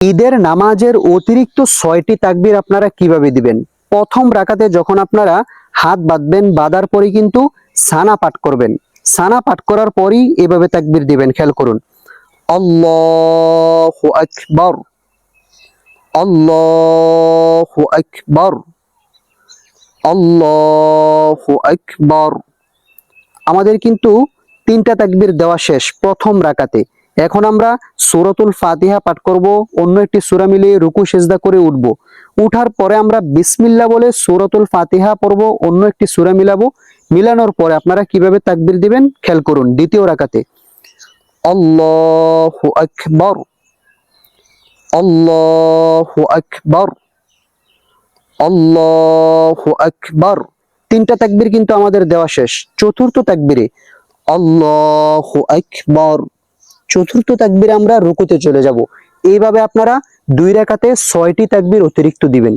ঈদের নামাজের অতিরিক্ত 6টি তাকবীর আপনারা কিভাবে দিবেন? প্রথম রাকাতে যখন আপনারা হাত বাঁধবেন, বাঁধার পরে কিন্তু সানা পাঠ করবেন। সানা পাঠ করার পরই এভাবে তাকবীর দিবেন। খেয়াল করুন, আল্লাহু আকবার, আল্লাহু আকবার, আল্লাহু আকবার। আমাদের কিন্তু 3টা তাকবীর দেওয়া শেষ প্রথম রাকাতে। এখন আমরা সূরাতুল ফাতিহা পাঠ করব, অন্য একটি সূরা মিলিয়ে রুকু সিজদা করে উঠব। উঠার পরে আমরা বিসমিল্লাহ বলে সূরাতুল ফাতিহা পড়ব, অন্য একটি সূরা মিলাবো। মিলানোর পরে আপনারা কিভাবে তাকবীর দিবেন খেয়াল করুন। দ্বিতীয় রাকাতে আল্লাহু আকবার, আল্লাহু আকবার, আল্লাহু আকবার। 3টা তাকবীর কিন্তু আমাদের দেওয়া শেষ। চতুর্থ তাকবীরে আল্লাহু আকবার, চতুর্থ তাকবীরে আমরা রুকুতে চলে যাব। এইভাবে আপনারা 2 রাকাতে 6টি তাকবীর অতিরিক্ত দিবেন।